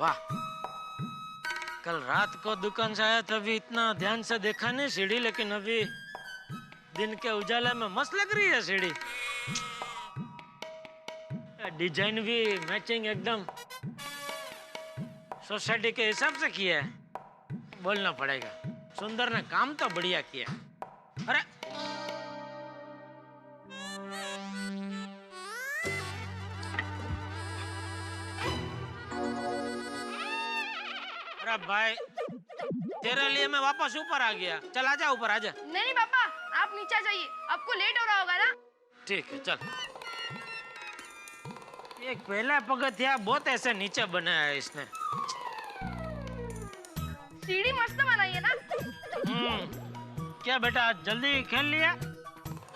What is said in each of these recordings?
वाह, कल रात को दुकान से आया तभी इतना ध्यान से देखा नहीं सीढ़ी, लेकिन अभी दिन के उजाले में मस्त लग रही है सीढ़ी। डिजाइन भी मैचिंग एकदम सोसाइटी के हिसाब से किया है, बोलना पड़ेगा। सुंदर ने काम तो बढ़िया किया। अरे अरे भाई, तेरे लिए मैं वापस ऊपर आ गया। चल आजा ऊपर आजा। नहीं पापा, आप नीचे जाइए, आपको लेट हो रहा होगा ना। ठीक है चल। एक पहला पगथिया बहुत ऐसे नीचे बनाया है इसने। सीढ़ी मस्त बनाई है ना। क्या बेटा आज जल्दी खेल लिया?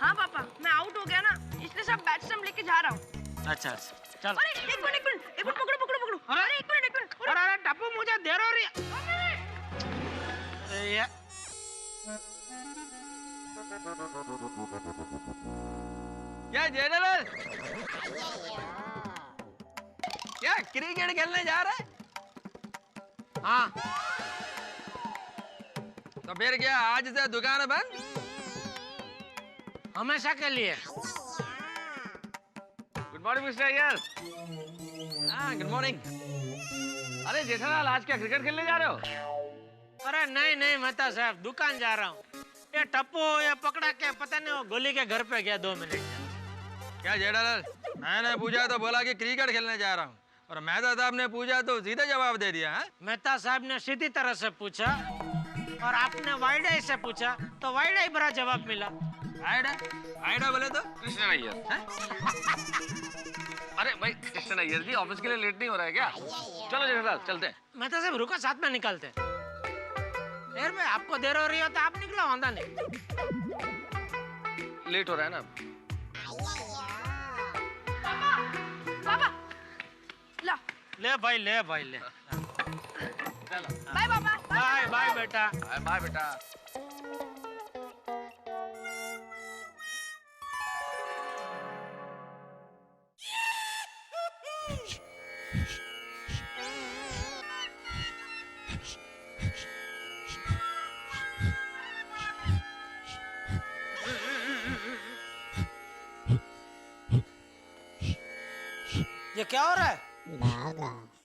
हाँ पापा, मैं आउट हो गया ना, इसलिए सब बैट स्टंप लेके जा रहा हूँ। अच्छा चल। अरे एक मिनट पकड़ो। अरे एक मिनट। अरे टप्पू, मुझे देर हो रही है। अरे क्या जनरल, क्या क्रिकेट खेलने जा रहा है? हाँ। तो फिर क्या आज से दुकान बंद? हमेशा के लिए। Good morning mister Iyer. हाँ गुड मॉर्निंग। अरे जेठालाल, आज क्या क्रिकेट खेलने जा रहे हो? अरे नहीं मेहता साहब, दुकान जा रहा हूँ। ये टप्पू ये पकड़ा के पता नहीं वो गोली के घर पे गया 2 मिनट। क्या जेठालाल, मैंने पूछा तो बोला कि क्रिकेट खेलने जा रहा हूँ, और मेहता साहब ने पूछा तो सीधे जवाब दे दिया। मेहता साहब ने सीधी तरह से पूछा और आपने वाइड आई से पूछा तो वाइड आई भरा जवाब मिला। आइडा बोले तो कृष्ण अय्यर। अरे भाई कृष्ण अय्यर जी, ऑफिस के लिए लेट नहीं हो रहा है क्या? चलो जेठालाल चलते हैं। मेहता साहब रुको, साथ में निकलते। यार भाई, आपको देर हो रही हो तो आप निकलो, वादा नहीं। लेट हो रहा है ना। पापा ला। ले भाई ले। बाय पापा। बाय बेटा। बाय बेटा। ये क्या हो रहा है?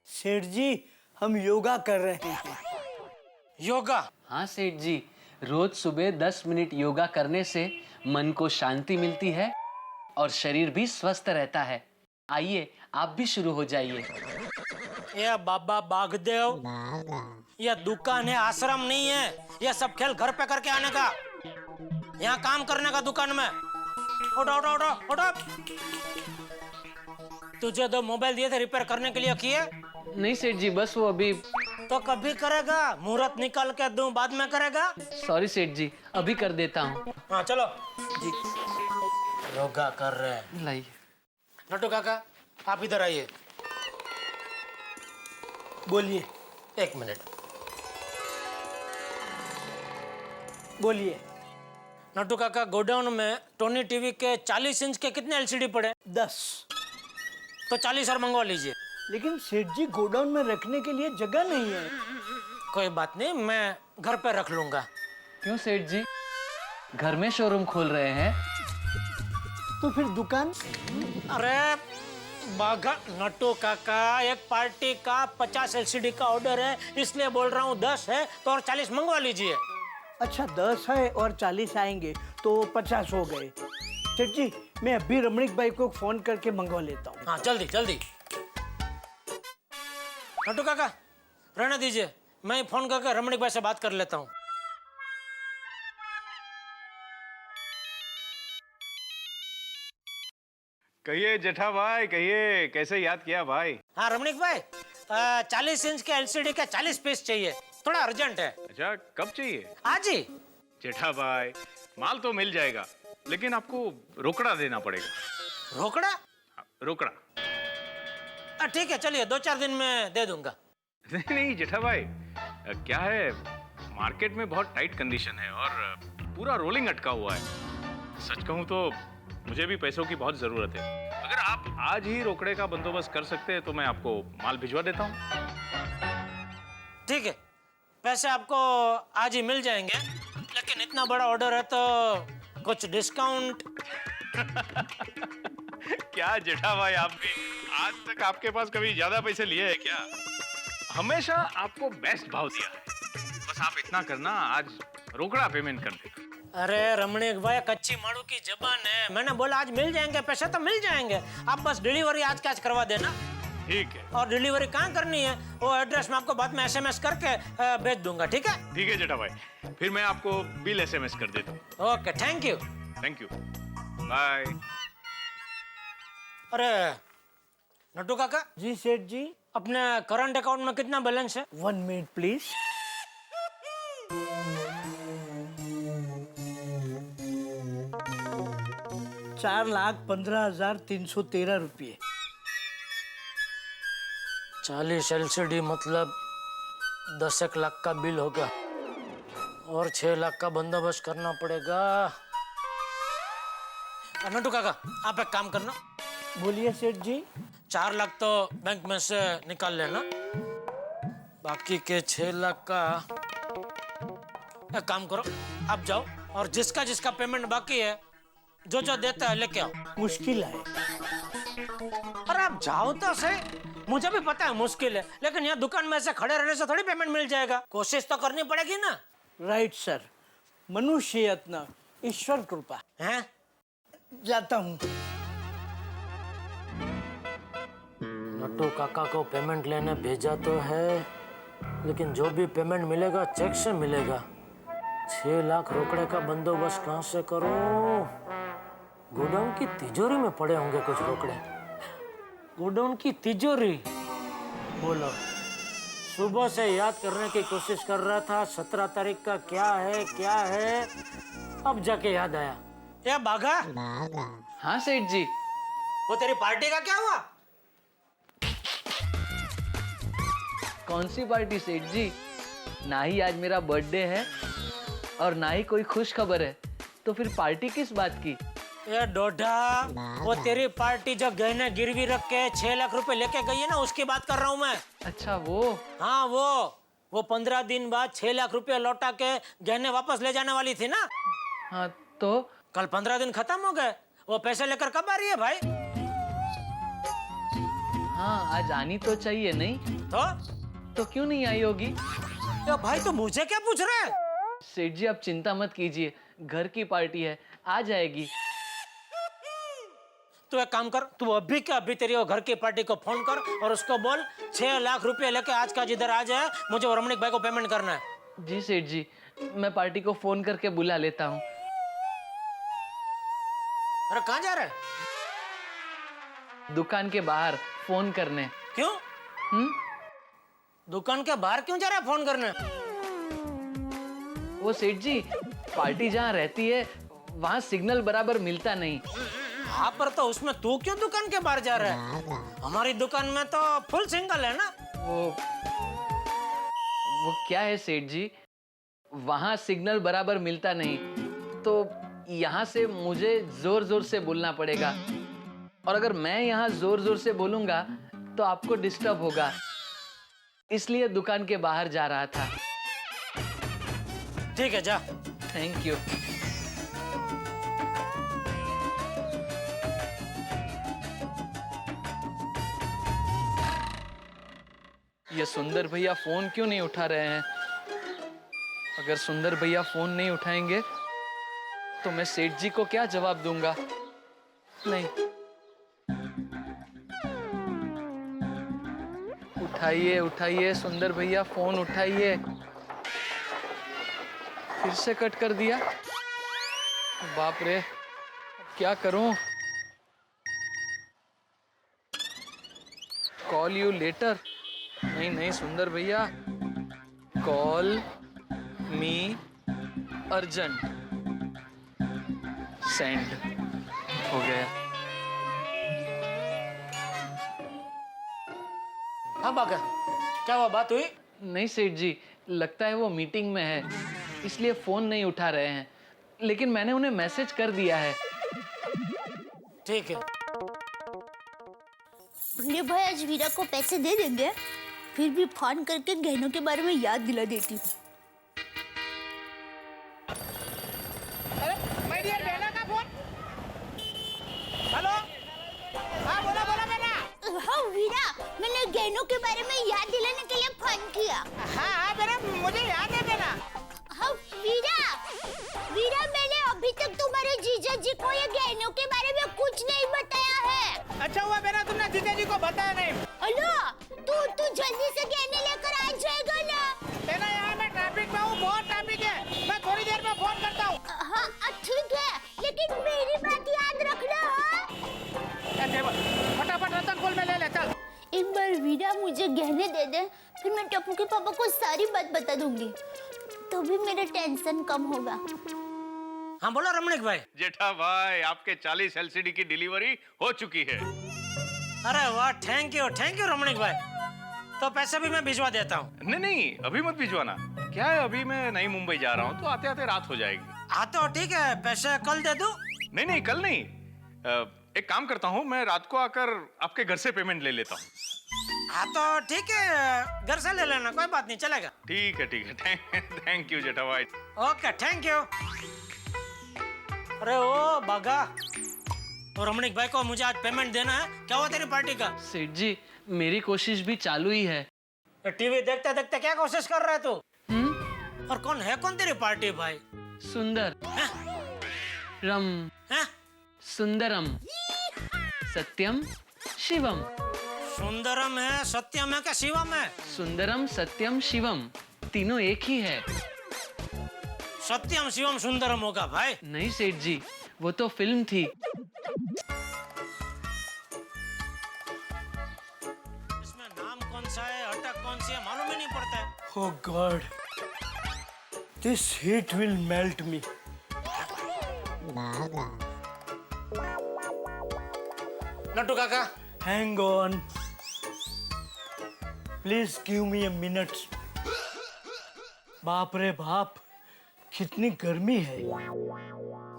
सेठ जी, हम योगा कर रहे हैं। योगा? हाँ सेठ जी, रोज सुबह 10 मिनट योगा करने से मन को शांति मिलती है और शरीर भी स्वस्थ रहता है। आइए आप भी शुरू हो जाइए। ये बाबा बागदेव, यह दुकान है, आश्रम नहीं है। यह सब खेल घर पे करके आने का, यहाँ काम करने का दुकान में। उठो। तुझे 2 मोबाइल दिए थे रिपेयर करने के लिए, किए? नहीं सेठ जी, बस वो अभी। तो कभी करेगा? मुहूर्त निकाल के दूं बाद में करेगा? सॉरी सेठ जी, अभी कर देता हूँ। हाँ चलो जी। योगा कर रहे हैं। लाइए। नटू काका, आप इधर आइए। बोलिए। 1 मिनट। बोलिए। नटू काका, गोडाउन में टोनी टीवी के 40 इंच के कितने एलसीडी पड़े? 10। तो 40 और मंगवा लीजिए। लेकिन सेठ जी, गोडाउन में रखने के लिए जगह नहीं है। कोई बात नहीं, मैं घर पे रख लूंगा। क्यों सेठ जी, घर में शोरूम खोल रहे हैं? तो फिर दुकान? अरे बागा नटू काका, एक पार्टी का 50 एलसीडी का ऑर्डर है, इसलिए बोल रहा हूँ। 10 है तो और 40 मंगवा लीजिए। अच्छा, 10 है और 40 आएंगे तो 50 हो गए। सेठ जी, मैं अभी रमणीक भाई को फोन करके मंगवा लेता हूँ। हाँ जल्दी। नटू काका रहने दीजिए, मैं फोन करके रमणीक भाई से बात कर लेता हूँ। कहिए जेठा भाई, कहिए कैसे याद किया भाई? हाँ रमणीक भाई, 40 इंच के एलसीडी के 40 पीस चाहिए, थोड़ा अर्जेंट है। अच्छा, कब चाहिए? आज ही। जेठा भाई, माल तो मिल जाएगा, लेकिन आपको रोकड़ा देना पड़ेगा। रोकड़ा? रोकड़ा? ठीक है, चलिए 2-4 दिन में दे दूंगा। नहीं जेठा भाई, क्या है, मार्केट में बहुत टाइट कंडीशन है और पूरा रोलिंग अटका हुआ है। सच कहूं तो मुझे भी पैसों की बहुत जरूरत है। अगर आप आज ही रोकड़े का बंदोबस्त कर सकते हैं तो मैं आपको माल भिजवा देता हूँ। ठीक है, पैसे आपको आज ही मिल जाएंगे, लेकिन इतना बड़ा ऑर्डर है तो कुछ डिस्काउंट। क्या जेठा भाई, आप भी आज तक आपके पास कभी ज्यादा पैसे लिए हैं क्या? हमेशा आपको बेस्ट भाव दिया है। बस आप इतना करना, आज रोकड़ा पेमेंट कर देना। अरे रमणीक भाई, कच्ची माड़ू की जबान है। मैंने बोला आज मिल जाएंगे पैसे तो मिल जाएंगे, आप बस डिलीवरी आज कैच करवा देना। ठीक है। और डिलीवरी कहाँ करनी है वो एड्रेस मैं आपको बाद में एसएमएस करके भेज दूंगा, ठीक है? ठीक है जेठा भाई, फिर मैं आपको बिल एसएमएस कर देता हूँ। Okay, thank you. Thank you, bye. अरे नट्टू काका, जी सेठ जी। अपने करंट अकाउंट में कितना बैलेंस है? 1 मिनट प्लीज। ₹4,15,313। 40 LCD मतलब 10 लाख का बिल होगा और 6 लाख का बंदोबस्त करना पड़ेगा। नट्टू काका, आप एक काम करना, बोलिए सेठ जी। 4 लाख तो बैंक में से निकाल लेना, बाकी के 6 लाख का एक काम करो, आप जाओ और जिसका जिसका पेमेंट बाकी है जो जो देता है लेके आओ। मुश्किल है। अरे आप जाओ तो सही, मुझे भी पता है मुश्किल है, लेकिन यहाँ दुकान में ऐसे खड़े रहने से थोड़ी पेमेंट मिल जाएगा, कोशिश तो करनी पड़ेगी ना। राइट सर, मनुष्य यत्न ईश्वर कृपा। हैं? जाता हूँ। नट्टू काका को पेमेंट लेने भेजा तो है, लेकिन जो भी पेमेंट मिलेगा चेक से मिलेगा। 6 लाख रोकड़े का बंदोबस्त कहाँ से करूं? गोडाउन की तिजोरी में पड़े होंगे कुछ रोकड़े। गोडाउन की तिजोरी? बोलो, सुबह से याद करने की कोशिश कर रहा था 17 तारीख का क्या है, अब जाके याद आया। ये बाघा, हाँ सेठ जी। वो तेरी पार्टी का क्या हुआ? कौन सी पार्टी सेठ जी? ना ही आज मेरा बर्थडे है और ना ही कोई खुश खबर है, तो फिर पार्टी किस बात की? ये डोढा, वो तेरी पार्टी जो गहने गिरवी रख के 6 लाख रुपए लेके गई है ना, उसकी बात कर रहा हूँ मैं। अच्छा वो? हाँ वो 15 दिन बाद 6 लाख रुपए लौटा के गहने वापस ले जाने वाली थी ना। हाँ तो? कल 15 दिन खत्म हो गए, वो पैसे लेकर कब आ रही है भाई? हाँ आज आनी तो चाहिए नहीं? तो क्यों नहीं आई होगी? तो भाई तो मुझे क्या पूछ रहे हैं? सेठ जी आप चिंता मत कीजिए, घर की पार्टी है, आ जाएगी। तू एक काम कर, तू अभी के अभी तेरी वो घर की पार्टी को फोन कर और उसको बोल 6 लाख रुपए लेके आज का जिधर आ जाए, मुझे वो रमणीक भाई को पेमेंट करना है। जी सेठ जी, मैं पार्टी को फोन करके बुला लेता हूँ। अरे कहाँ जा रहे हैं? दुकान के बाहर फोन करने। क्यों? दुकान के बाहर क्यों जा रहा है फोन करने? वो सेठ जी, पार्टी जहाँ रहती है वहाँ सिग्नल बराबर मिलता नहीं। हाँ पर तो उसमें तू क्यों दुकान के बाहर जा रहा है? हमारी दुकान में तो फुल सिंगल है ना। वो क्या है सेठ जी, वहाँ सिग्नल बराबर मिलता नहीं, तो यहाँ से मुझे जोर जोर से बोलना पड़ेगा, और अगर मैं यहाँ जोर जोर से बोलूंगा तो आपको डिस्टर्ब होगा, इसलिए दुकान के बाहर जा रहा था। ठीक है, जा। Thank you. ये सुंदर भैया फोन क्यों नहीं उठा रहे हैं? अगर सुंदर भैया फोन नहीं उठाएंगे तो मैं सेठ जी को क्या जवाब दूंगा? नहीं, उठाइए उठाइए सुंदर भैया, फोन उठाइए। फिर से कट कर दिया। बाप रे, क्या करूं? Call you later? नहीं नहीं सुंदर भैया, कॉल मी अर्जेंट। सेंड हो गया। हाँ बाका, क्या हुआ, बात हुई? नहीं सेठ जी, लगता है वो मीटिंग में है, इसलिए फोन नहीं उठा रहे हैं, लेकिन मैंने उन्हें मैसेज कर दिया है। ठीक है। भूले भाई आज वीरा को पैसे दे देंगे, फिर भी फोन करके गहनों के बारे में याद दिला देती हूँ। हाँ वीरा, मैंने गहनों के बारे में याद दिलाने के लिए फोन किया। हाँ बेटा, मुझे याद है बेटा। हाँ वीरा, मैंने अभी तक तुम्हारे जीजा जी को ये गहनों के बारे में कुछ नहीं बताया है। अच्छा हुआ बेटा तुमने जीजा जी को बताया नहीं। अलो, तू जल्दी से गहने लेकर आ जाएगा ना? बेटा यहाँ मैं ट्रैफिक में हूँ, बहुत ट्रैफिक है, मैं थोड़ी देर में फोन करता हूँ। हाँ ठीक है, लेकिन मेरी बात याद रखना। फटाफट रतनपुर में ले ले चल। एक बार वीरा मुझे गहने दे दे, फिर मैं टप्पू के पापा को सारी बात बता दूंगी, तो भी मेरा टेंशन कम होगा। हाँ बोलो रमणीक भाई। जेठा भाई, आपके 40 एलसीडी की डिलीवरी हो चुकी है। अरे वाह, थैंक यू रमणीक भाई। तो पैसे भी मैं भिजवा देता हूँ। नहीं, अभी मत भिजवाना। क्या है, अभी मैं नई मुंबई जा रहा हूँ, तो आते आते रात हो जाएगी। हाँ तो ठीक है, पैसे कल दे दूँ? नहीं, कल नहीं। एक काम करता हूँ, मैं रात को आकर आपके घर से पेमेंट ले लेता हूँ। हाँ तो ठीक है, घर से ले लेना, कोई बात नहीं, चलेगा। ठीक है। थैंक यू जेठा भाई। Okay, thank you. अरे ओ बागा, तो रमणीक भाई को मुझे आज पेमेंट देना है। क्या हुआ तेरी पार्टी का? सेठ जी, मेरी कोशिश भी चालू ही है। टीवी देखते देखते क्या कोशिश कर रहा है तू? और कौन तेरी पार्टी भाई? सुंदर हैं? रम हैं? सुंदरम सत्यम शिवम। सुंदरम है, सत्यम है, क्या शिवम है? सुंदरम सत्यम शिवम तीनों एक ही है। सत्यम शिवम सुंदरम होगा भाई। नहीं सेठ जी, वो तो फिल्म थी। इसमें नाम कौन सा है, अटक कौन सी है, मालूम ही नहीं पड़ता है। Oh God, this heat will melt me. Nattu काका, Hang on. Please give me a minute. बाप रे बाप, कितनी गर्मी है।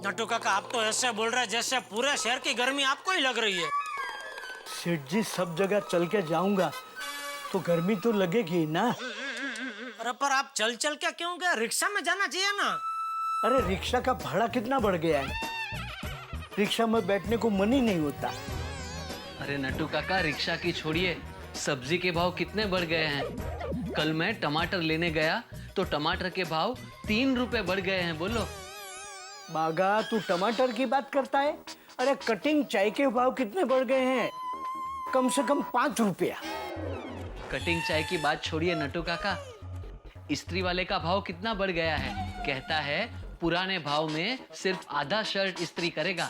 नट्टू काका, आप तो ऐसे बोल रहे हैं जैसे पूरे शहर की गर्मी आपको ही लग रही है। सेठ जी, सब जगह चल के जाऊंगा तो गर्मी तो लगेगी ना। अरे पर आप चल के क्यों गए? रिक्शा में जाना चाहिए ना। अरे रिक्शा का भाड़ा कितना बढ़ गया है, रिक्शा में बैठने को मन ही नहीं होता। अरे नट्टू काका, रिक्शा की छोड़िए, सब्जी के भाव कितने बढ़ गए हैं। कल मैं टमाटर लेने गया तो टमाटर के भाव 3 रुपए बढ़ गए हैं। बोलो बागा, तू टमाटर की बात करता है? अरे कटिंग चाय के भाव कितने बढ़ गए हैं, कम से कम 5 रुपया। कटिंग चाय की बात छोड़िए नट्टू काका, इस्त्री वाले का भाव कितना बढ़ गया है। कहता है पुराने भाव में सिर्फ आधा शर्ट इस्त्री करेगा।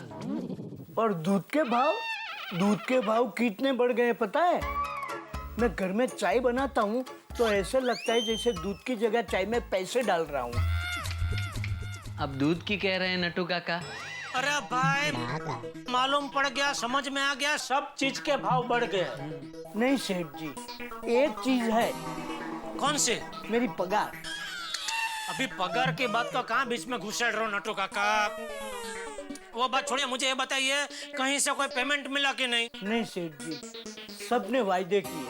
और दूध के भाव कितने बढ़ गए पता है? मैं घर में चाय बनाता हूँ तो ऐसे लगता है जैसे दूध की जगह चाय में पैसे डाल रहा हूँ। अब दूध की कह रहे हैं नट्टू काका? अरे भाई, मालूम पड़ गया, समझ में आ गया, सब चीज के भाव बढ़ गए। नहीं सेठ जी, एक चीज है। कौन सी? मेरी पगार। अभी पगार की बात को कहाँ बीच में घुसेड़ रहे हो नट्टू काका? वो बात छोड़िए, मुझे ये बताइए कहीं से कोई पेमेंट मिला कि नहीं? नहीं सेठ जी, सबने वायदे किए,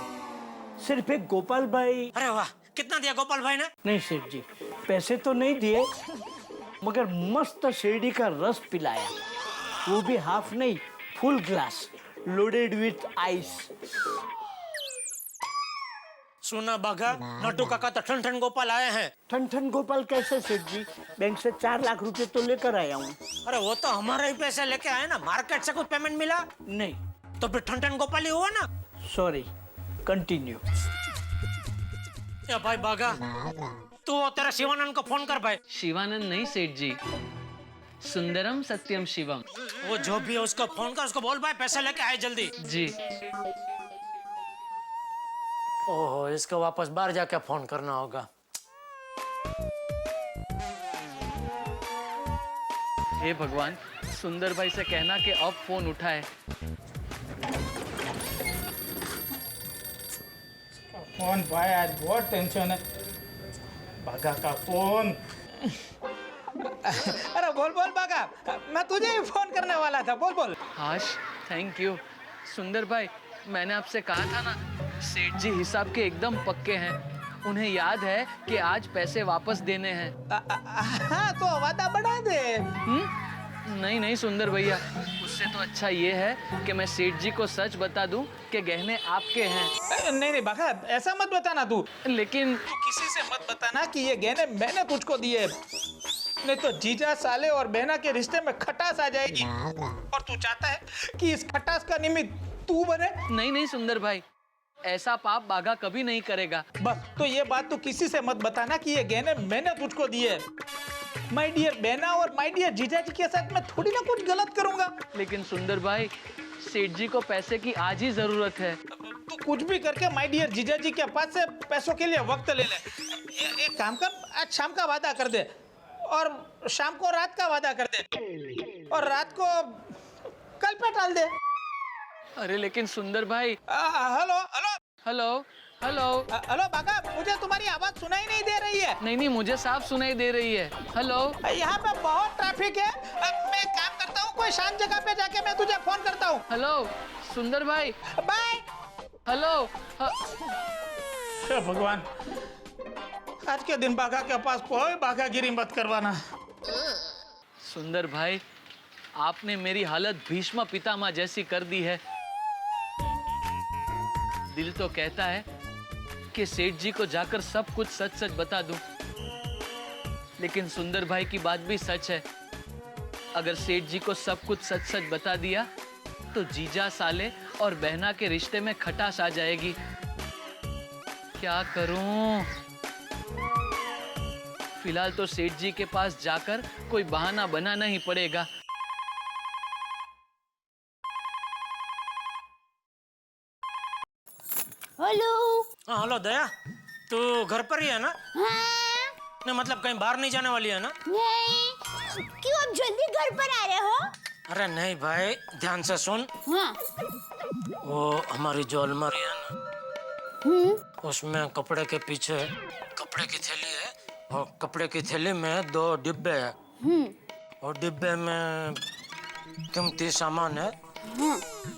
सिर्फ एक गोपाल भाई। अरे वाह, कितना दिया गोपाल भाई ने? नहीं सेठ जी, पैसे तो नहीं दिए, मगर मस्त शिरडी का रस पिलाया, वो भी हाफ नहीं, full glass, loaded with ice. सुना बागा, नट्टू काका तो ठन गोपाल आए हैं। ठन गोपाल कैसे सेठ जी? बैंक से 4 लाख रुपए तो लेकर आया हूँ। अरे वो तो हमारे ही पैसे लेके आए ना, मार्केट से कुछ पेमेंट मिला नहीं। तो फिर ठन गोपाल ही हुआ ना। Sorry, continue. या भाई बागा, तू वो तेरा शिवानंद को फोन कर भाई। शिवानंद नहीं सेठ जी, सुंदरम सत्यम शिवम। वो जो भी है उसको फोन कर, उसको बोल भाई पैसे लेके आए जल्दी। जी। ओहो, इसको वापस बाहर जाके फोन करना होगा। हे भगवान, सुंदर भाई से कहना कि अब फोन उठाए। फोन भाई, आज बहुत टेंशन है। बागा का फोन। अरे बोल बागा, मैं तुझे ही फोन करने वाला था, बोल। हाश, थैंक यू। सुंदर भाई, मैंने आपसे कहा था ना सेठ जी हिसाब के एकदम पक्के हैं। उन्हें याद है कि आज पैसे वापस देने हैं। हाँ तो वादा बढ़ा दे। नहीं नहीं सुंदर भैया, उससे तो अच्छा ये है कि मैं सेठ जी को सच बता दूं कि गहने आपके हैं। नहीं नहीं बाघा, ऐसा मत बताना तू। लेकिन तू किसी से मत बताना कि ये गहने मैंने तुझको दिए, नहीं तो जीजा साले और बहना के रिश्ते में खटास आ जाएगी। और तू चाहता है कि इस खटास का निमित्त तू बने? नहीं नहीं सुंदर भाई, ऐसा पाप बाघा कभी नहीं करेगा। बस तो ये बात तू किसी से मत बताना कि ये गहने मैंने तुझको दिए। माय डियर बहना और माय डियर जीजा जी के साथ मैं थोड़ी ना कुछ गलत करूंगा। लेकिन सुंदर भाई, सेठ जी को पैसे की आज ही जरूरत है। तू कुछ भी करके माय डियर जीजा जी के पास से पैसों के लिए वक्त ले ले। एक काम कर, आज शाम का वादा कर दे और शाम को रात का वादा कर दे और रात को कल पे टाल दे। अरे लेकिन सुंदर भाई। Hello hello hello hello hello Bagha, मुझे तुम्हारी आवाज सुनाई नहीं दे रही है। नहीं नहीं, मुझे साफ सुनाई दे रही है। हेलो, यहाँ पे बहुत ट्रैफिक है। मैं एक काम करता हूँ, कोई शांत जगह पे जाके मैं तुझे फोन करता हूँ। हेलो सुंदर भाई। बाय। हेलो। हे भगवान, आज के दिन बाघा के पास कोई बाघागिरी मत करवाना। सुंदर भाई, आपने मेरी हालत भीष्म पितामह जैसी कर दी है। दिल तो कहता है कि सेठ जी को जाकर सब कुछ सच सच बता दूं, लेकिन सुंदर भाई की बात भी सच है। अगर सेठ जी को सब कुछ सच सच बता दिया तो जीजा साले और बहना के रिश्ते में खटास आ जाएगी। क्या करूं? फिलहाल तो सेठ जी के पास जाकर कोई बहाना बनाना ही पड़ेगा। हेलो। हाँ हेलो दया, तू घर पर ही है ना? हाँ। नहीं मतलब कहीं बाहर नहीं जाने वाली है ना? नहीं। क्यों आप जल्दी घर पर आ रहे हो? अरे नहीं भाई, ध्यान से सुन। हाँ। वो हमारी जो अलमारी है ना, उसमें कपड़े के पीछे कपड़े की थैली है और कपड़े की थैली में 2 डिब्बे हैं और डिब्बे में कीमती सामान है।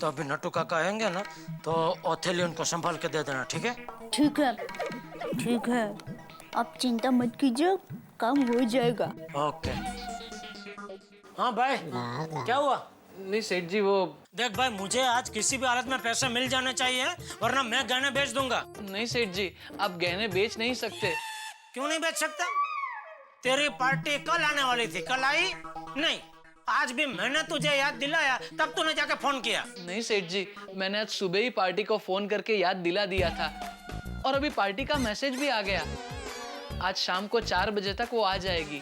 तो अभी नट्टू काका आएंगे ना तो वो थैली उनको संभाल के दे देना, ठीक है? ठीक है, ठीक है, आप चिंता मत कीजिए, काम हो जाएगा। ओके। हाँ भाई, क्या हुआ? नहीं सेठ जी, वो देख भाई, मुझे आज किसी भी हालत में पैसे मिल जाने चाहिए, वरना मैं गहने बेच दूंगा। नहीं सेठ जी, आप गहने बेच नहीं सकते। क्यों नहीं बेच सकता? तेरी पार्टी कल आने वाली थी, कल आई नहीं। आज भी मैंने तुझे याद दिलाया, तब तूने जाके फोन किया। नहीं सेठ जी, मैंने आज सुबह ही पार्टी को फोन करके याद दिला दिया था और अभी पार्टी का मैसेज भी आ गया। आज शाम को 4 बजे तक वो आ जाएगी।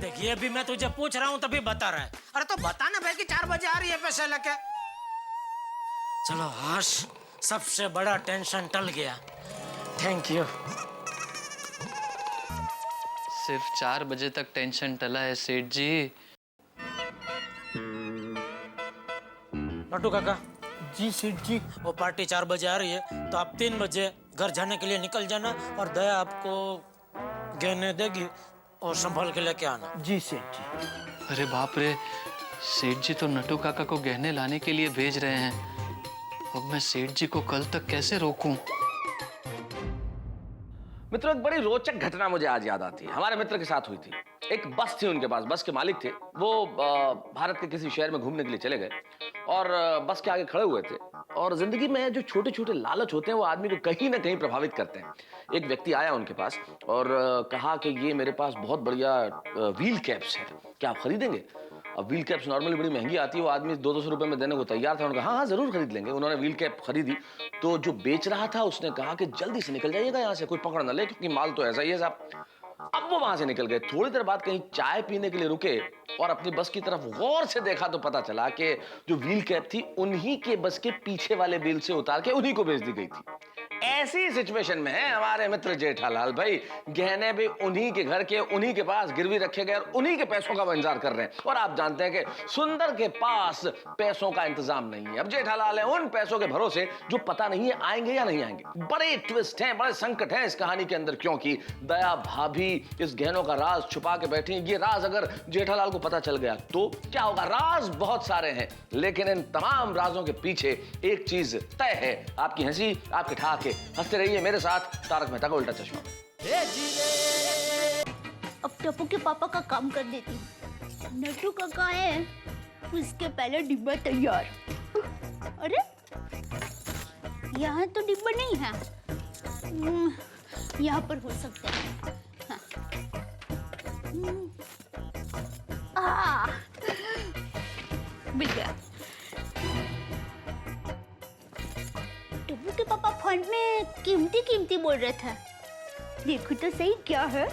देखिए, अभी मैं तुझे पूछ रहा हूँ तभी बता रहा है। अरे तो बता ना भाई कि 4 बजे आ रही है पैसे लेके। चलो आज सबसे बड़ा टेंशन टल गया। Thank you. सिर्फ 4 बजे तक टेंशन टला है सेठ जी। नट्टू काका। जी सेठ जी। वो पार्टी 4 बजे आ रही है तो आप 3 बजे घर जाने के लिए निकल जाना और दया आपको गहने देगी और संभाल के लेके आना। जी सेठ जी। अरे बाप रे, सेठ जी तो नट्टू काका को गहने लाने के लिए भेज रहे हैं। अब मैं सेठ जी को कल तक कैसे रोकूं? मित्रों, एक बड़ी रोचक घटना मुझे आज याद आती है। हमारे मित्र के साथ हुई थी। एक बस थी उनके पास, बस के मालिक थे वो। भारत के किसी शहर में घूमने के लिए चले गए और बस के आगे खड़े हुए थे। और जिंदगी में जो छोटे छोटे लालच होते हैं वो आदमी को कहीं ना कहीं प्रभावित करते हैं। एक व्यक्ति आया उनके पास और कहा कि ये मेरे पास बहुत बढ़िया व्हील कैप्स है, क्या आप खरीदेंगे? अब व्हील कैप्स नॉर्मली बड़ी महंगी आती है। वो आदमी 200 रुपए में देने को तैयार था। उन्होंने कहा हाँ जरूर खरीद लेंगे। उन्होंने व्हील कैप खरीदी तो जो बेच रहा था उसने कहा कि जल्दी से निकल जाइएगा यहाँ से, कोई पकड़ ना ले, क्योंकि माल तो ऐसा ही है साहब। अब वो वहां से निकल गए। थोड़ी देर बाद कहीं चाय पीने के लिए रुके और अपनी बस की तरफ गौर से देखा तो पता चला कि जो व्हील कैप थी उन्हीं के बस के पीछे वाले व्हील से उतार के उन्हीं को बेच दी गई थी। ऐसी सिचुएशन में है हमारे मित्र जेठालाल भाई। गहने भी उन्हीं के घर के उन्हीं के पास गिरवी रखे गए और उन्हीं के पैसों का वो इंतजार कर रहे हैं। और आप जानते हैं कि सुंदर के पास पैसों का इंतजाम नहीं है। अब जेठालाल है उन पैसों के भरोसे जो पता नहीं है आएंगे या नहीं आएंगे। बड़े ट्विस्ट हैं, बड़े संकट हैं इस कहानी के अंदर, क्योंकि दया भाभी इस गहनों का राज छुपा के बैठी। ये राज अगर जेठालाल को पता चल गया तो क्या होगा? राज बहुत सारे हैं, लेकिन इन तमाम राजों के पीछे एक चीज तय है। आपकी हंसी, आपके ठहाके हंसते रहिए मेरे साथ तारक मेहता का उल्टा चश्मा में। अब टप्पू के पापा का काम कर देती हूँ। नट्टू का कहाँ है? उसके पहले डिब्बा तैयार। अरे यहाँ तो डिब्बा नहीं है। यहाँ पर हो सकता है। हाँ। मिल गया। टप्पू के पापा फंड में कीमती बोल रहे थे। देखो तो सही क्या है।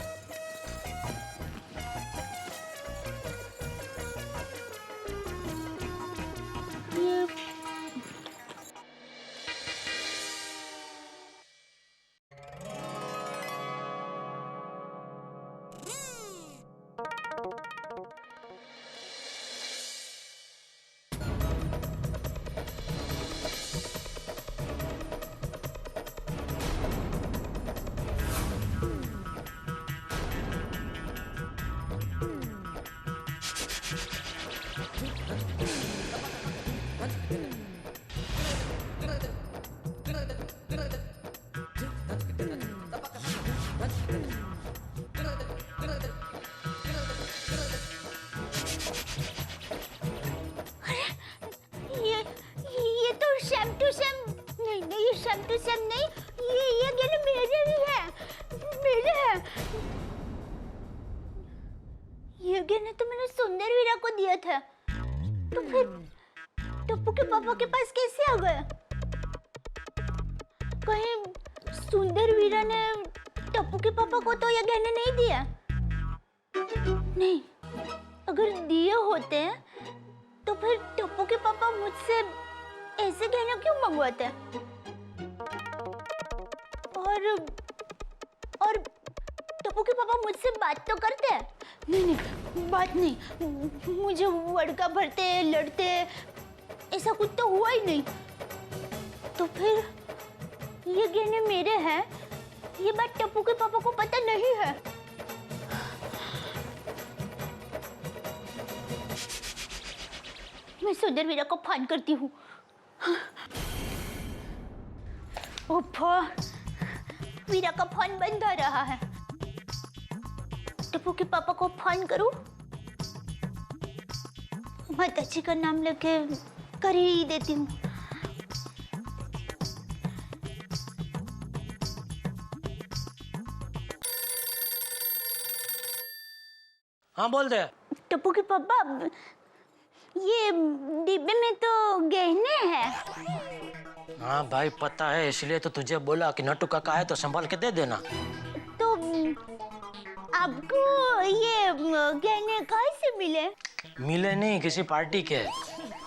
ये शैम टू शैम नहीं, ये गहने मेरे भी है, मेरे हैं। ये गहने तो मैंने सुंदर वीरा को दिया था, तो फिर टप्पू के पापा के पास कैसे आ गया? कहीं सुंदर वीरा ने टप्पू के पापा को तो ये गहने नहीं दिया? नहीं, अगर दिए होते हैं तो फिर टप्पू के पापा मुझसे ऐसे गहने क्यों मंगवाते हैं? और टप्पू के पापा मुझसे बात तो करते हैं? नहीं, बात नहीं। मुझे वड़का भरते लड़ते ऐसा कुछ तो हुआ ही नहीं। तो फिर ये गहने मेरे हैं, ये बात टप्पू के पापा को पता नहीं है। मैं सुंदर वीरा को फोन करती हूँ। ओफो, वीरा का फोन बंद आ रहा है। टप्पू के पापा को फोन करूं? माता जी का नाम लेके कर ही देती हूँ। हाँ बोल दे। टप्पू के पापा, ये डिब्बे में तो गहने हैं। हाँ भाई पता है, इसलिए तो तुझे बोला कि नट्टू काका है तो संभाल के दे देना। तो आपको ये गहने कहाँ से मिले? मिले नहीं, किसी पार्टी के।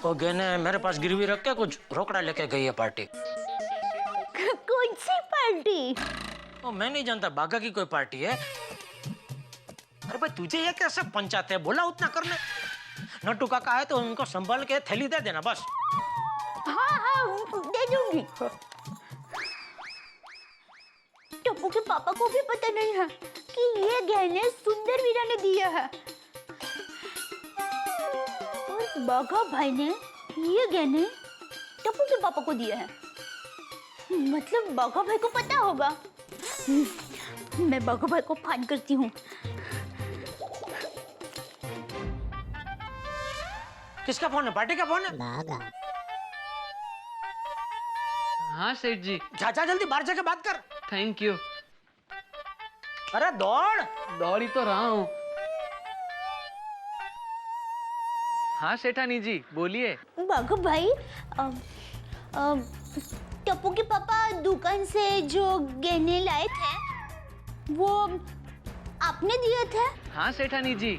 वो गहने मेरे पास गिरवी रख के कुछ रोकड़ा लेके गई है पार्टी। कौन सी पार्टी? वो मैं नहीं जानता, बागा की कोई पार्टी है। अरे भाई तुझे ये कैसे पंचाते हैं, बोला उतना करने। नट्टू काका है तो उनको संभाल के थैली दे देना बस। हाँ, दे दूंगी। टप्पू के पापा को भी पता नहीं है कि ये गहने सुंदर वीरा ने दिया है, और बाघा भाई ने ये गहने टप्पू के पापा को दिए हैं। मतलब बाघा भाई को पता होगा। मैं बाघा भाई को फोन करती हूँ। किसका फोन है? पार्टी का फोन है? हाँ सेठ जी। जा जल्दी बाहर जाके बात कर। Thank you. अरे दौड़ ही तो रहा हूँ। हाँ सेठानी जी बोलिए। बाघा भाई, टप्पू के पापा दुकान से जो गहने लाए थे वो आपने दिए थे? हाँ सेठानी जी,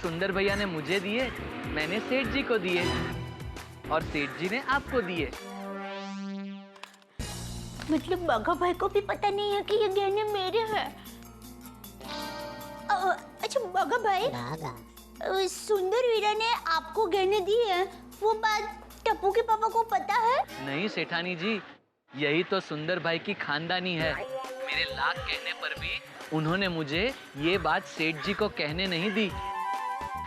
सुंदर भैया ने मुझे दिए, मैंने सेठ जी को दिए और सेठ जी ने आपको दिए। मतलब बाघा भाई को भी पता नहीं है कि ये गहने मेरे हैं। अच्छा बाघा भाई, सुंदर वीरा ने आपको गहने दिए हैं, वो बात टप्पू के पापा को पता है? नहीं सेठानी जी, यही तो सुंदर भाई की खानदानी है। मेरे लाख कहने पर भी उन्होंने मुझे ये बात सेठ जी को कहने नहीं दी।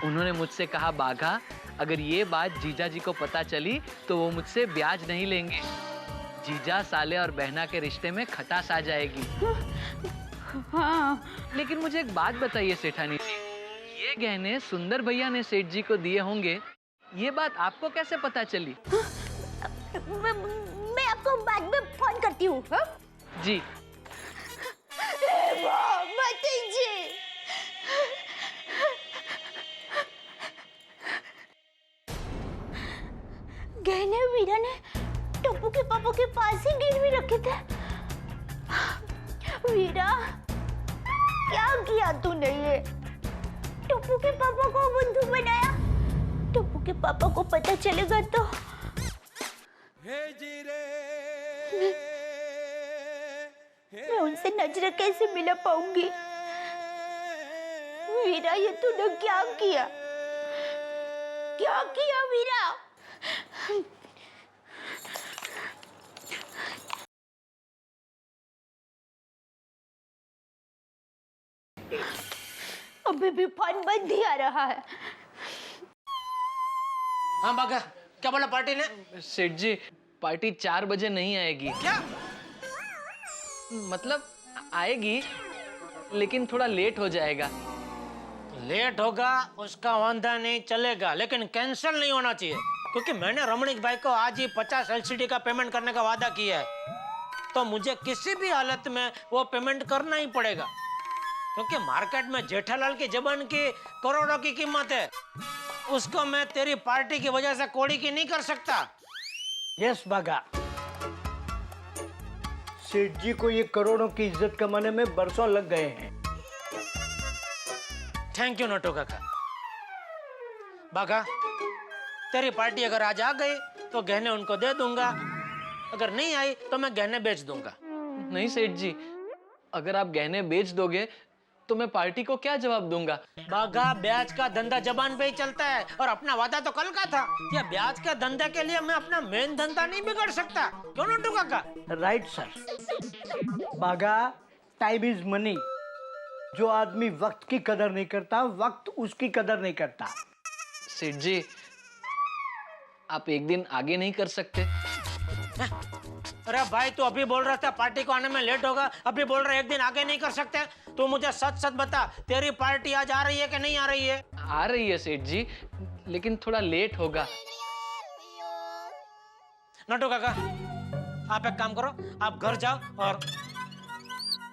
उन्होंने मुझसे कहा बाघा, अगर ये बात जीजा जी को पता चली तो वो मुझसे ब्याज नहीं लेंगे। जीजा साले और बहना के रिश्ते में खटास आ जाएगी। हाँ। लेकिन मुझे एक बात बताइए सेठानी जी, ये गहने सुंदर भैया ने सेठ जी को दिए होंगे, ये बात आपको कैसे पता चली? मैं आपको बाद में फोन करती हूँ। हाँ? जी। गहने वीरा ने टप्पू के पापा के पास ही गिरवी रखे थे। वीरा, क्या किया तूने ये? टप्पू के पापा को बुद्धू बनाया। टप्पू के पापा को पता चलेगा तो मैं उनसे नजर कैसे मिला पाऊंगी? वीरा, ये तूने क्या किया? क्या किया वीरा? अभी भी फोन बंद ही आ रहा है। हाँ बाघा, क्या बोला पार्टी ने? सेठ जी, पार्टी 4 बजे नहीं आएगी। क्या? मतलब आएगी, लेकिन थोड़ा लेट हो जाएगा। लेट होगा उसका वांधा नहीं, चलेगा, लेकिन कैंसिल नहीं होना चाहिए, क्योंकि मैंने रमणीक भाई को आज ही 50 LCD का पेमेंट करने का वादा किया है, तो मुझे किसी भी हालत में वो पेमेंट करना ही पड़ेगा, क्योंकि मार्केट में जेठालाल की जबान की करोड़ों की कीमत है, उसको मैं तेरी पार्टी की वजह से कोड़ी की नहीं कर सकता। यस बाघा, सेठ जी को ये करोड़ों की इज्जत कमाने में बरसों लग गए हैं। थैंक यू नटू काका। बाघा, तेरी पार्टी अगर आज आ गई तो गहने उनको दे दूंगा, अगर नहीं आई तो मैं गहने बेच दूंगा। नहीं सेठ जी, अगर आप गहने बेच दोगे तो मैं पार्टी को क्या जवाब दूंगा? बाघा, ब्याज का धंधा जबान पे ही चलता है, और अपना वादा तो कल का था। ये ब्याज के धंधे के लिए मैं अपना मेन धंधा नहीं बिगाड़ सकता, क्यों Nattu Kaka? Right sir. Bagha, time is money. जो आदमी वक्त की कदर नहीं करता, वक्त उसकी कदर नहीं करता। सेठ जी, आप एक दिन आगे नहीं कर सकते? अरे भाई, तू अभी बोल रहा था पार्टी को आने में लेट होगा, अभी बोल रहा है एक दिन आगे नहीं कर सकते। तू मुझे सच सच बता, तेरी पार्टी आज आ रही है कि नहीं आ रही है? आ रही है सेठ जी, लेकिन थोड़ा लेट होगा। नटू काका, आप एक काम करो, आप घर जाओ और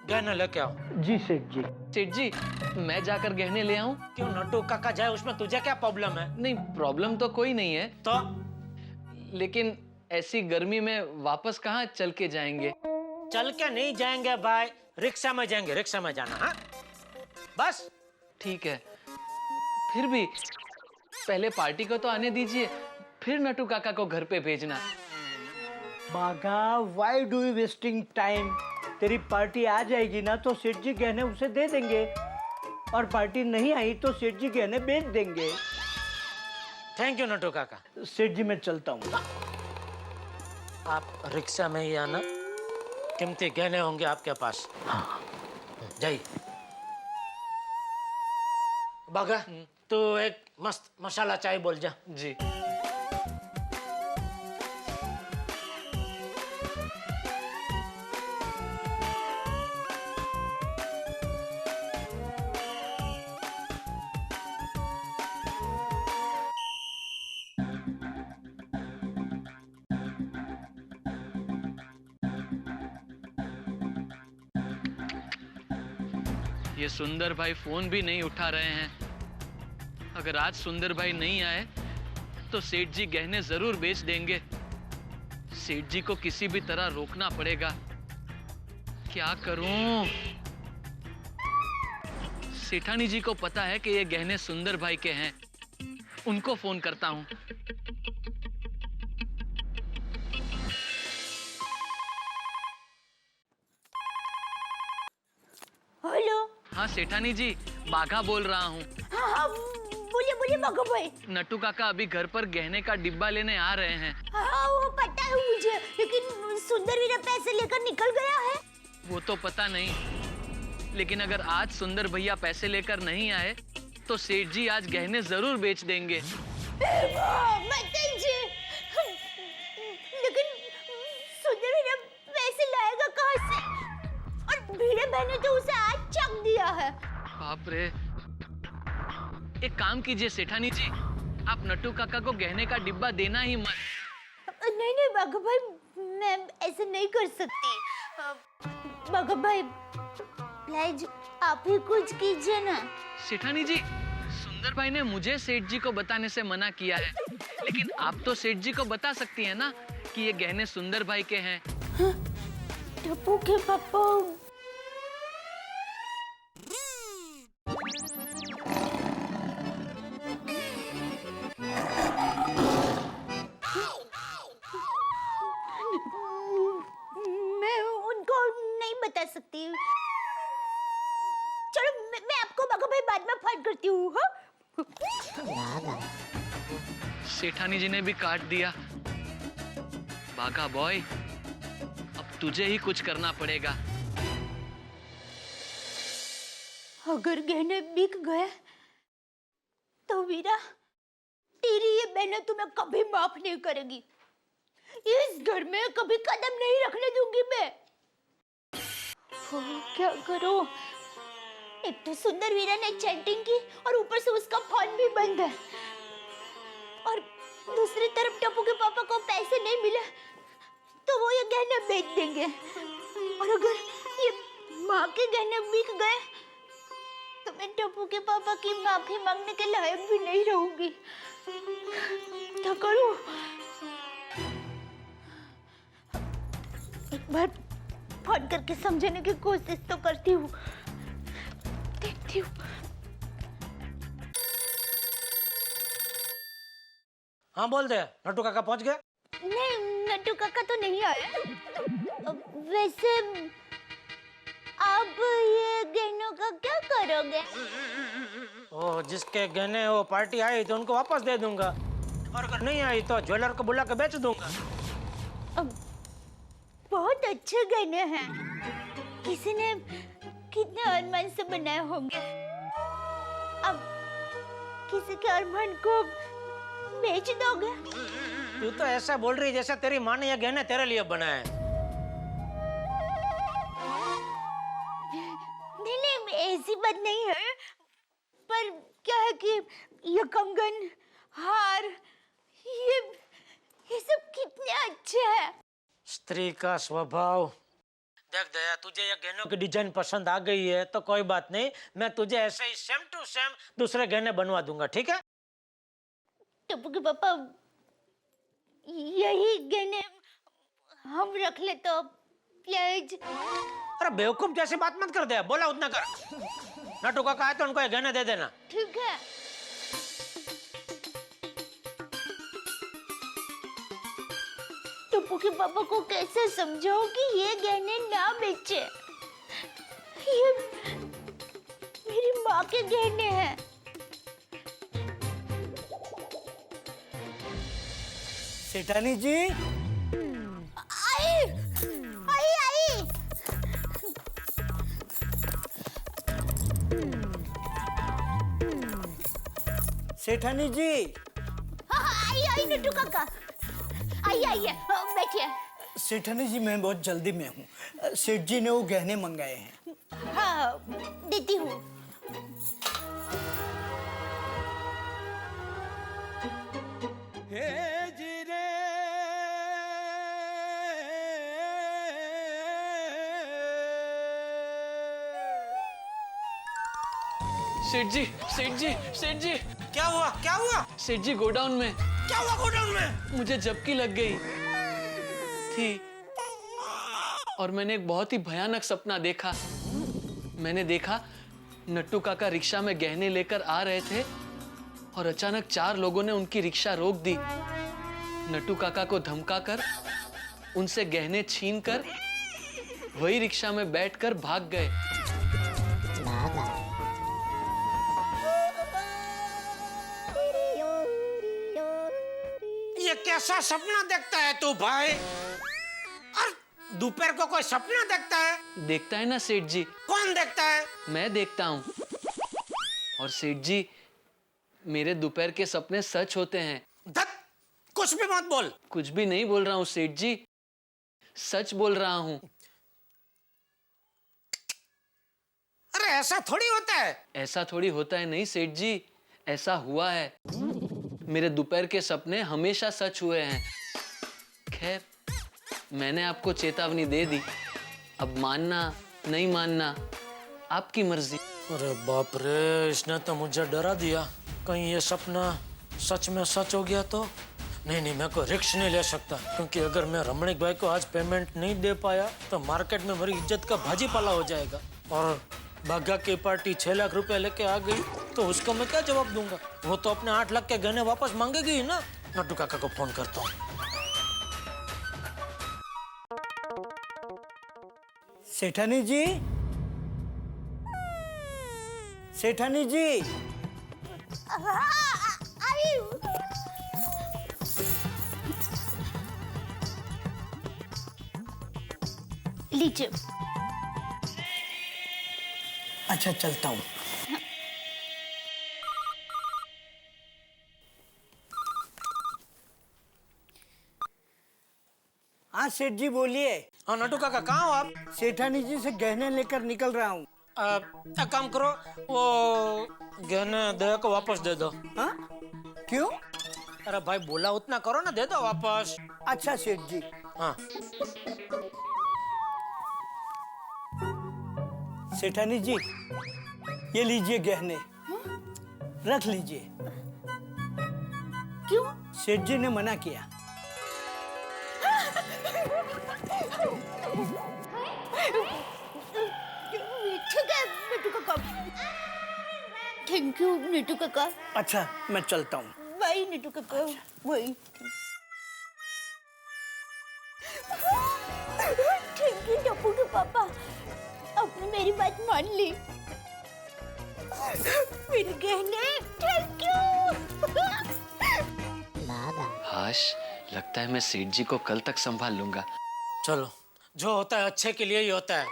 गहने लेके आओ। जी सेठ जी। सेठ जी, मैं जाकर गहने ले आऊं? क्यों नटू काका जाए, उसमें तुझे क्या प्रॉब्लम है? नहीं, प्रॉब्लम तो कोई नहीं है, तो लेकिन ऐसी गर्मी में वापस कहाँ चल के जाएंगे? चल के नहीं जाएंगे भाई, रिक्शा में जाएंगे, रिक्शा में जाना। हाँ बस ठीक है, फिर भी पहले पार्टी को तो आने दीजिए, फिर नटू काका को घर पे भेजना। Bagha, why do you wasting time? तेरी पार्टी आ जाएगी ना तो सेठ जी गहने उसे दे देंगे, और पार्टी नहीं आई तो सेठ जी गहने बेच देंगे। थैंक यू नटू काका। सेठ जी, मैं चलता हूँ। आप रिक्शा में ही आना, कीमती गहने होंगे आपके पास। हाँ जाइए। बाघा, तू एक मस्त मसाला चाय बोल जा। जी। ये सुंदर भाई फोन भी नहीं उठा रहे हैं। अगर आज सुंदर भाई नहीं आए तो सेठ जी गहने जरूर बेच देंगे। सेठ जी को किसी भी तरह रोकना पड़ेगा। क्या करूं? सेठानी जी को पता है कि ये गहने सुंदर भाई के हैं। उनको फोन करता हूं। हेलो। हाँ सेठानी जी, बाघा बोल रहा हूँ। हाँ, बोलिए बोलिए बाघा भाई। नट्टू काका अभी घर पर गहने का डिब्बा लेने आ रहे हैं। हाँ, वो पता है मुझे, लेकिन सुंदर वीरा पैसे लेकर निकल गया है। वो तो पता नहीं, लेकिन अगर आज सुंदर भैया पैसे लेकर नहीं आए तो सेठ जी आज गहने जरूर बेच देंगे। मत दीजिए। लेकिन सुंदर हीरा पैसे लाएगा कहाँ से? और भिड़े बहने तो उसे आज चक दिया है। बाप रे। एक काम कीजिए सेठानी जी, आप नट्टू काका को गहने का डिब्बा देना ही मत। नहीं नहीं बाघा भाई, मैं ऐसे नहीं कर सकती। बाघा भाई प्लीज आप ही कुछ कीजिए ना। सेठानी जी, सुंदर भाई ने मुझे सेठ जी को बताने से मना किया है, लेकिन आप तो सेठ जी को बता सकती हैं ना कि ये गहने सुंदर भाई के हैं। टप्पू के पापा। मैं उनको नहीं बता सकती। चलो मैं आपको बाघा भाई बाद में फोन करती हूँ। हाँ? सेठानी जी ने भी काट दिया। बाघा बॉय, अब तुझे ही कुछ करना पड़ेगा। अगर गहने बिक गए तो वीरा, तेरी ये बहनें तुम्हें कभी माफ नहीं करेगी। इस घर में कभी कदम नहीं रखने दूंगी मैं। क्या करूं? एक तो सुंदर वीरा ने चैटिंग की और ऊपर से उसका फोन भी बंद है, और दूसरी तरफ टप्पू के पापा को पैसे नहीं मिले तो वो ये गहने बेच देंगे, और अगर ये माँ के गहने बिक गए तो मैं टप्पू के पापा की माफी मांगने के लायक भी नहीं रहूंगी। क्या करूं? एक बार फोन करके समझाने की कोशिश तो करती हूँ, देखती हूँ। हाँ बोल दे, नट्टू काका पहुंच गए? नहीं, नट्टू काका तो नहीं आए। वैसे आप ये गहनों का क्या करोगे? ओ, जिसके गहने वो पार्टी आई तो उनको वापस दे दूंगा, और अगर नहीं आई तो ज्वेलर को बुला के बेच दूंगा। बहुत अच्छे गहने हैं, किसी ने कितने अरमान से बनाए होंगे। अब किसी के अरमान को बेच दोगे? तू तो ऐसा बोल रही जैसे तेरी माँ ने ये गहने तेरे लिए बनाए। नहीं नहीं, ऐसी बात नहीं है, पर क्या है कि ये कंगन, हार, ये सब कितने अच्छे हैं। स्त्री का स्वभाव। देख दया, तुझे ये गहनों की डिजाइन पसंद आ गई है तो कोई बात नहीं, मैं तुझे ऐसे ही सेम टू सेम दूसरे गहने बनवा दूंगा, ठीक है? टप्पू के पापा, यही गहने हम रख ले तो प्लीज। अरे बेवकूफ जैसी बात मत कर दे, बोला उतना कर। नट्टू काका आए तो उनको ये गहने दे देना। ठीक है। टप्पू के पापा को कैसे समझाओ कि ये गहने ना बेचे? ये मेरी माँ के गहने हैं। सेठानी जी, आई आई आई। सेठानी जी। हाँ, आई आई नट्टू काका, आई आइए, बैठिए। सेठानी जी, मैं बहुत जल्दी में हूँ। सेठ जी ने वो गहने मंगाए हैं। हाँ, देती हूँ। सेठ जी, सेठ जी, सेठ जी। क्या हुआ, क्या हुआ? सेठ जी, गोडाउन में। क्या हुआ गोडाउन में? मुझे झपकी लग गई थी और मैंने एक बहुत ही भयानक सपना देखा। मैंने देखा नट्टू काका रिक्शा में गहने लेकर आ रहे थे और अचानक 4 लोगों ने उनकी रिक्शा रोक दी। नट्टू काका को धमकाकर उनसे गहने छीनकर वही रिक्शा में बैठकर भाग गए। ये कैसा सपना देखता है तू भाई? और दोपहर को कोई सपना देखता है? देखता है ना सेठ जी। कौन देखता है? मैं देखता हूँ। और सेठ जी, मेरे दोपहर के सपने सच होते हैं। धत, कुछ भी मत बोल। कुछ भी नहीं बोल रहा हूँ सेठ जी, सच बोल रहा हूँ। अरे ऐसा थोड़ी होता है। ऐसा थोड़ी होता है नहीं सेठ जी, ऐसा हुआ है। मेरे दोपहर के सपने हमेशा सच हुए हैं। खैर, मैंने आपको चेतावनी दे दी, अब मानना नहीं मानना आपकी मर्जी। अरे बाप रे, इसने तो मुझे डरा दिया। कहीं ये सपना सच में सच हो गया तो? नहीं, मैं कोई रिस्क नहीं ले सकता, क्योंकि अगर मैं रमणीक भाई को आज पेमेंट नहीं दे पाया तो मार्केट में मेरी इज्जत का भाजीपाला हो जाएगा। और बागा की पार्टी 6 लाख रुपए लेके आ गई तो उसको मैं क्या जवाब दूंगा? वो तो अपने 8 लाख के गहने वापस मांगेगी ही ना। नट्टू काका को फोन करता हूँ। सेठानी जी, सेठानी जी। आई। लीजिए। अच्छा, चलता हूँ। हाँ सेठ जी बोलिए। हाँ नट्टू काका, कहाँ हो आप? सेठानी जी से गहने लेकर निकल रहा हूँ। एक काम करो, वो गहने दया को वापस दे दो। हाँ? क्यों? अरे भाई बोला उतना करो ना, दे दो वापस। अच्छा सेठ जी। हाँ। सेठानी जी, ये लीजिए गहने, रख लीजिए। क्यों? सेठ जी ने मना किया। ठीक है नीटू काका। थैंक यू नीटू काका। अच्छा, मैं चलता हूँ। बाय नीटू काका। बाय। थैंक यू टप्पू के पापा, आपने मेरी बात मान ली। मेरे गहने, थैंक यू। हाश, लगता है मैं सेठ जी को कल तक संभाल लूंगा। चलो, जो होता है अच्छे के लिए ही होता है।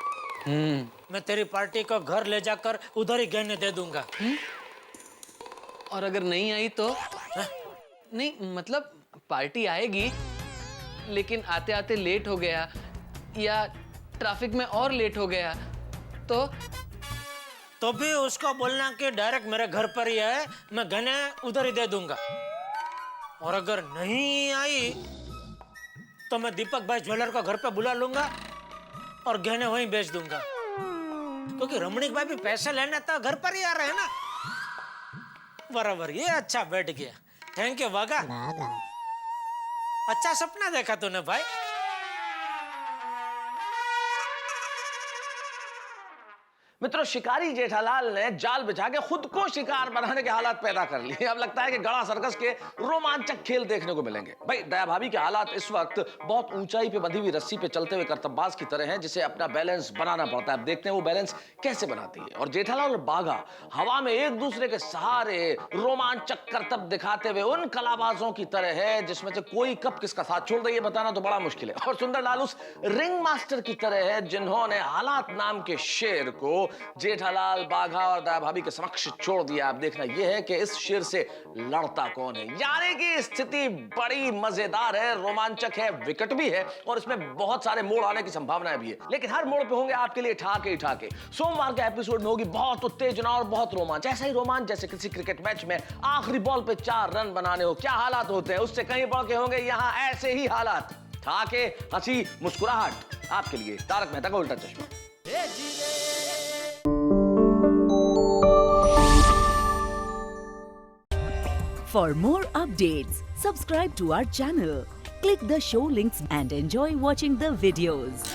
मैं तेरी पार्टी को घर ले जाकर उधर ही गहने दे दूंगा। और अगर नहीं आई तो? नहीं मतलब पार्टी आएगी, लेकिन आते आते लेट हो गया या ट्रैफिक में और लेट हो गया तो भी उसको बोलना कि डायरेक्ट मेरे घर पर ही है, मैं गहने उधर ही दे दूंगा। और अगर नहीं आई तो मैं दीपक भाई ज्वेलर को घर पे बुला लूंगा और गहने वहीं बेच दूंगा, क्योंकि रमणीक भाई भी पैसे लेने तो घर पर ही आ रहे हैं ना। बराबर, ये अच्छा बैठ गया। थैंक यू बागा। अच्छा सपना देखा तूने भाई। मित्रों, शिकारी जेठालाल ने जाल बिछा के खुद को शिकार बनाने के हालात पैदा कर लिए। अब लगता है कि गड़ा सर्कस के रोमांचक खेल देखने को मिलेंगे। भाई, दया भाभी के हालात इस वक्त बहुत ऊंचाई पे बंधी हुई रस्सी पे चलते हुए करतब्बाज की तरह हैं, जिसे अपना बैलेंस बनाना पड़ता है। अब देखते हैं वो बैलेंस कैसे बनाती है। और जेठालाल और बाघा हवा में एक दूसरे के सहारे रोमांचक करतब दिखाते हुए उन कलाबाजों की तरह है जिसमें से कोई कब किसका साथ छोड़ दे, ये बताना तो बड़ा मुश्किल है। और सुंदरलाल उस रिंग मास्टर की तरह है जिन्होंने हालात नाम के शेर को जेठालाल, बाघा और दया भाभी के समक्ष छोड़ दिया। अब देखना यह है कि इस शेर से लड़ता कौन है। यानी कि स्थिति बड़ी मजेदार है, रोमांचक है, विकट भी है और इसमें बहुत सारे मोड़ आने की संभावनाएं भी है। लेकिन हर मोड़ पे होंगे आपके लिए ठाके ही ठाके। सोमवार के एपिसोड में होगी बहुत उत्तेजना और बहुत रोमांच। ऐसा ही रोमांच जैसे किसी क्रिकेट मैच में आखिरी बॉल पे 4 रन बनाने हो। क्या हालात होते हैं, उससे कहीं बढ़ के होंगे यहाँ ऐसे ही हालात। ठाके, हंसी, मुस्कुराहट आपके लिए। तारक मेहता का उल्टा चश्मा। For more updates, subscribe to our channel, click the show links and enjoy watching the videos.